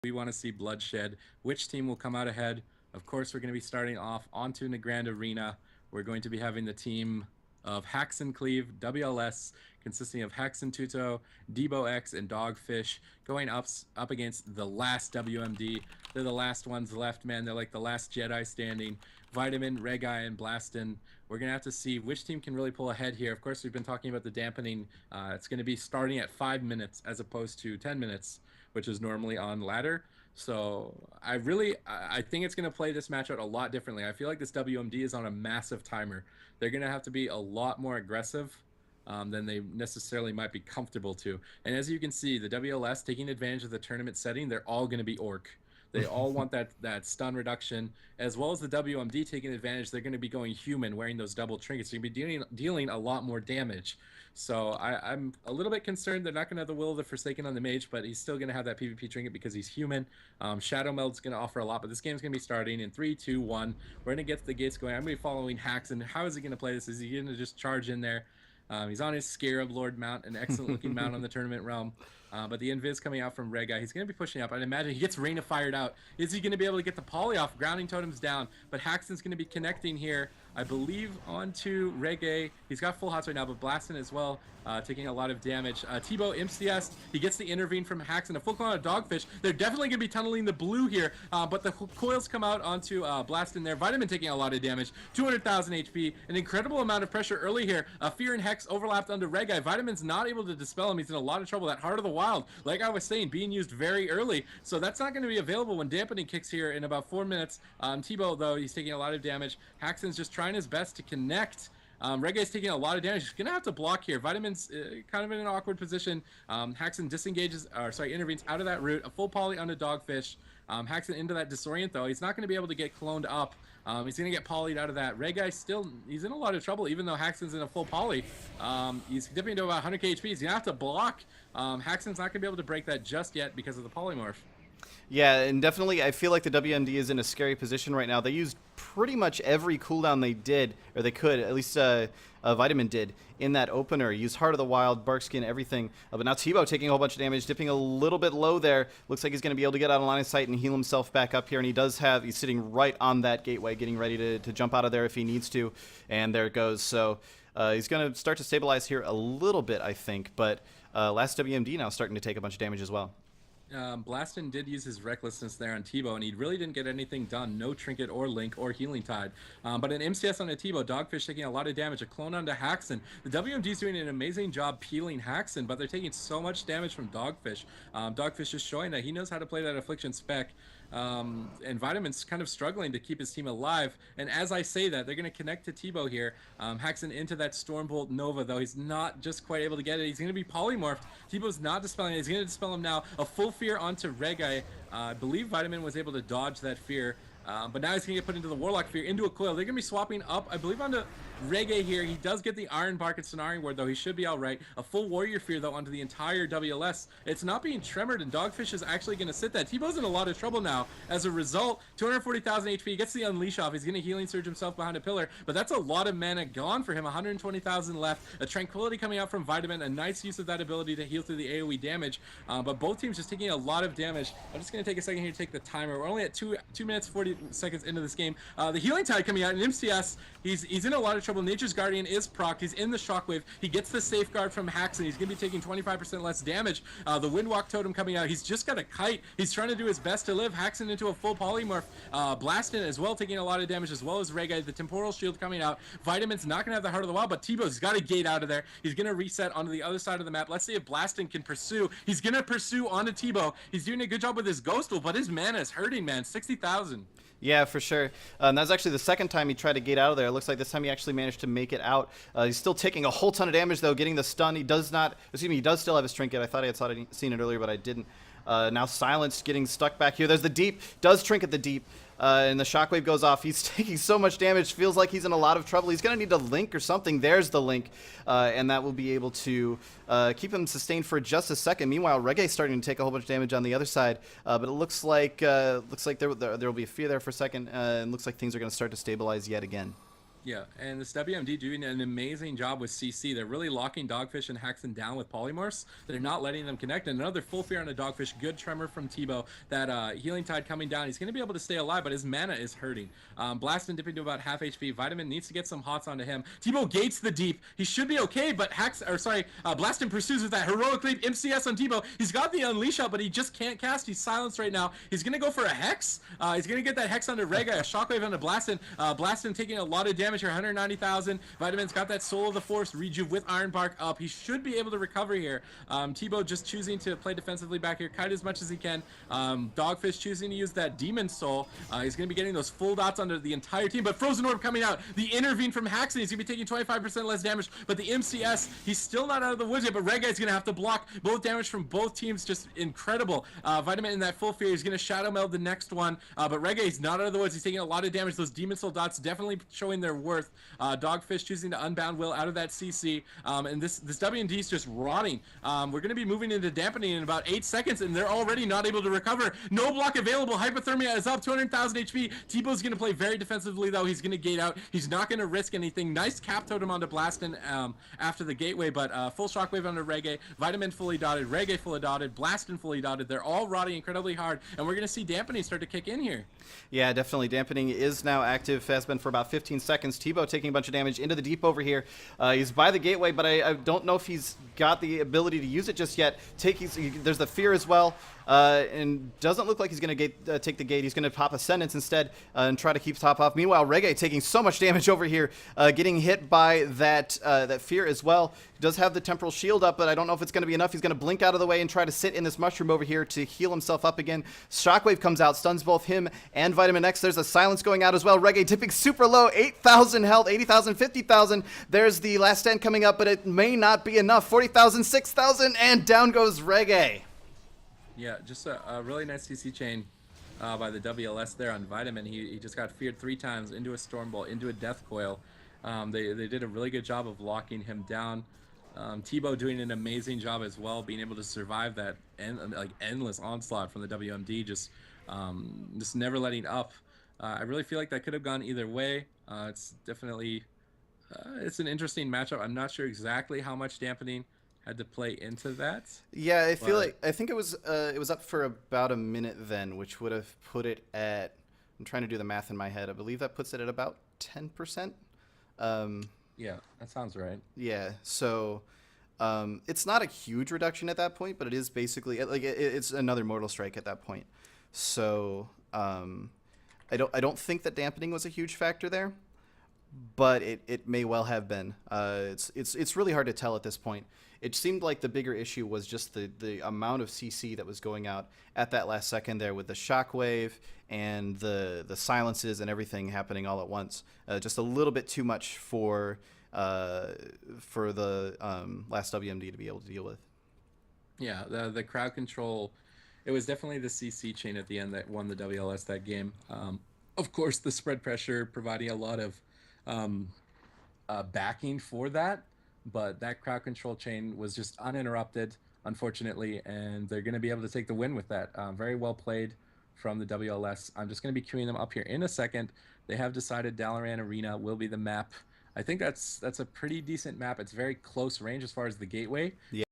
We want to see bloodshed. Which team will come out ahead? Of course, we're going to be starting off onto the Grand Arena. We're going to be having the team of haxan cleave WLS, consisting of haxan Tuto, Debo X, and Dogfish, going up against the last WMD. They're the last ones left, man. They're like the last Jedi standing. Vitamin, Regi, and Blastin. We're going to have to see which team can really pull ahead here. Of course, we've been talking about the dampening. It's going to be starting at 5 minutes as opposed to 10 minutes, which is normally on ladder. So I think it's going to play this match out a lot differently. I feel like this WMD is on a massive timer. They're going to have to be a lot more aggressive than they necessarily might be comfortable to. And as you can see, the WLS taking advantage of the tournament setting, they're all going to be orc. They all want that stun reduction, as well as the WMD taking advantage. They're going to be going human, wearing those double trinkets. You're going to be dealing a lot more damage. So I'm a little bit concerned they're not going to have the Will of the Forsaken on the mage, but he's still going to have that PvP trinket because he's human. Shadow Meld's going to offer a lot, but this game's going to be starting in 3, 2, 1. We're going to get the gates going. I'm going to be following haxan. How is he going to play this? Is he going to just charge in there? He's on his Scarab Lord mount, an excellent-looking mount on the tournament realm. But the invis coming out from Regi, he's going to be pushing up. I'd imagine he gets Reina fired out. Is he going to be able to get the poly off? Grounding totems down. But haxan's going to be connecting here, I believe, onto Regi. He's got full hots right now, but Blastin as well, taking a lot of damage. Tebow MCS, he gets the intervene from haxan. A full clone of Dogfish. They're definitely going to be tunneling the blue here, but the coils come out onto Blastin there. Vitamin taking a lot of damage. 200,000 HP. An incredible amount of pressure early here. Fear and Hex overlapped onto Regi. Vitamin's not able to dispel him. He's in a lot of trouble. That Heart of the Wild, like I was saying, being used very early, so that's not going to be available when dampening kicks here in about 4 minutes. Tebow, though, he's taking a lot of damage. Haxan's just trying his best to connect. Regi's taking a lot of damage. He's going to have to block here. Vitamin's kind of in an awkward position. Haxan intervenes out of that route. A full poly onto Dogfish. Haxan into that disorient, though. He's not going to be able to get cloned up. He's going to get polyed out of that. Regi he's in a lot of trouble, even though Haxan's in a full poly. He's dipping to about 100k HP. He's going to have to block. Haxan's not going to be able to break that just yet because of the polymorph. Yeah, and definitely I feel like the WMD is in a scary position right now. They used pretty much every cooldown they did, or they could, at least Vitamin did, in that opener. Used Heart of the Wild, Barkskin, everything. But now Tebow taking a whole bunch of damage, dipping a little bit low there. Looks like he's going to be able to get out of line of sight and heal himself back up here. And he's sitting right on that gateway, getting ready to jump out of there if he needs to. And there it goes. So he's going to start to stabilize here a little bit, I think. But Last WMD now starting to take a bunch of damage as well. Blastin did use his recklessness there on Tebow, and he really didn't get anything done. No trinket or link or healing tide. But an MCS on a Tebow, Dogfish taking a lot of damage. A clone onto haxan. The WMD's doing an amazing job peeling haxan, but they're taking so much damage from Dogfish. Dogfish is showing that he knows how to play that Affliction spec. And Vitamin's kind of struggling to keep his team alive. And as I say that, they're going to connect to Tebow here. Haxan into that Stormbolt Nova, though he's not just quite able to get it. He's going to be polymorphed. Tebow's not dispelling it. He's going to dispel him now. A full fear onto Regi. I believe Vitamin was able to dodge that fear. But now he's going to get put into the Warlock Fear, into a coil. They're going to be swapping up, I believe, onto Regi here. He does get the Iron Bark and Sonaring Ward, though. He should be all right. A full Warrior Fear, though, onto the entire WLS. It's not being tremored, and Dogfish is actually going to sit that. Tebow's in a lot of trouble now. As a result, 240,000 HP. He gets the Unleash off. He's going to Healing Surge himself behind a pillar, but that's a lot of mana gone for him. 120,000 left. A Tranquility coming out from Vitamin. A nice use of that ability to heal through the AoE damage. But both teams just taking a lot of damage. I'm just going to take a second here to take the timer. We're only at 2 minutes 40 seconds into this game. The Healing Tide coming out, and MCS, he's in a lot of trouble. Nature's Guardian is procced. He's in the Shockwave. He gets the Safeguard from Haxan. He's going to be taking 25% less damage. The Windwalk Totem coming out. He's just got a kite. He's trying to do his best to live. Haxan into a full polymorph. Blastin as well, taking a lot of damage, as well as Regi. The Temporal Shield coming out. Vitamin's not going to have the Heart of the Wild, but Tebow's got a gate out of there. He's going to reset onto the other side of the map. Let's see if Blastin can pursue. He's going to pursue onto Tebow. He's doing a good job with his Ghostal, but his mana is hurting, man. 60,000. Yeah, for sure. That was actually the second time he tried to gate out of there. It looks like this time he actually managed to make it out. He's still taking a whole ton of damage, though, getting the stun. He does still have his trinket. I thought I had seen it earlier, but I didn't. Now Silenced, getting stuck back here. There's the Deep. Does trinket the Deep. And the Shockwave goes off. He's taking so much damage. Feels like he's in a lot of trouble. He's going to need a link or something. There's the link. And that will be able to keep him sustained for just a second. Meanwhile, Regi's starting to take a whole bunch of damage on the other side. But it looks like there will be a fear there for a second. And looks like things are going to start to stabilize yet again. Yeah, and this WMD doing an amazing job with CC. They're really locking Dogfish and Haxan down with polymorphs. They're not letting them connect. And another full fear on a Dogfish. Good tremor from Tebow. That healing tide coming down. He's going to be able to stay alive, but his mana is hurting. Blastin dipping to about half HP. Vitamin needs to get some hots onto him. Tebow gates the deep. He should be okay, but Blastin pursues with that heroic leap. MCS on Tebow. He's got the unleash out, but he just can't cast. He's silenced right now. He's going to go for a Hex. He's going to get that Hex onto Rega. A Shockwave onto Blastin. Blastin taking a lot of damage here, 190,000. Vitamin's got that Soul of the Force rejuve with Iron Bark up. He should be able to recover here. Tebow just choosing to play defensively back here, kite as much as he can. Dogfish choosing to use that Demon Soul. He's going to be getting those full dots under the entire team, but Frozen Orb coming out. The Intervene from Haxan, he's going to be taking 25% less damage, but the MCS, he's still not out of the woods yet, but Red Guy's going to have to block both damage from both teams. Just incredible. Vitamin in that full fear, he's going to Shadow Meld the next one, but Red Guy's not out of the woods. He's taking a lot of damage. Those Demon Soul dots definitely showing their worth. Dogfish choosing to Unbound Will out of that CC, and this WMD is just rotting. We're going to be moving into dampening in about 8 seconds, and they're already not able to recover. No block available. Hypothermia is up, 200,000 HP. Tebow's going to play very defensively, though. He's going to gate out. He's not going to risk anything. Nice cap totem onto Blastin after the gateway, but full shockwave onto Reggae. Vitamin fully dotted. Reggae fully dotted. Blastin fully dotted. They're all rotting incredibly hard, and we're going to see dampening start to kick in here. Yeah, definitely. Dampening is now active. Has been for about 15 seconds. Tebow taking a bunch of damage into the deep over here. He's by the gateway, but I don't know if he's got the ability to use it just yet. There's the fear as well. And doesn't look like he's going to take the gate. He's going to pop Ascendance instead and try to keep top off. Meanwhile, Reggae taking so much damage over here, getting hit by that fear as well. He does have the Temporal Shield up, but I don't know if it's going to be enough. He's going to blink out of the way and try to sit in this mushroom over here to heal himself up again. Shockwave comes out, stuns both him and Vitamin X. There's a silence going out as well. Reggae dipping super low, 8,000 health, 80,000, 50,000. There's the last stand coming up, but it may not be enough. 40,000, 6,000, and down goes Reggae. Yeah, just a really nice CC chain by the WLS there on Vitamin. He just got feared 3 times into a Storm Bolt, into a Death Coil. They did a really good job of locking him down. Tebow doing an amazing job as well, being able to survive that endless onslaught from the WMD, just never letting up. I really feel like that could have gone either way. It's definitely it's an interesting matchup. I'm not sure exactly how much dampening had to play into that. Yeah, I think it was up for about a minute then, which would have put it at, I'm trying to do the math in my head. I believe that puts it at about 10%. Yeah, that sounds right. Yeah, so it's not a huge reduction at that point, but it is basically it's another Mortal Strike at that point. So I don't think that dampening was a huge factor there, but it may well have been. It's really hard to tell at this point. It seemed like the bigger issue was just the amount of CC that was going out at that last second there, with the shockwave and the silences and everything happening all at once. Just a little bit too much for the Last WMD to be able to deal with. Yeah, the crowd control, it was definitely the CC chain at the end that won the WLS that game. Of course, the spread pressure providing a lot of backing for that, but that crowd control chain was just uninterrupted, unfortunately, and they're going to be able to take the win with that. Very well played from the WLS. I'm just going to be queuing them up here in a second. They have decided Dalaran Arena will be the map. I think that's a pretty decent map. It's very close range as far as the gateway. Yeah.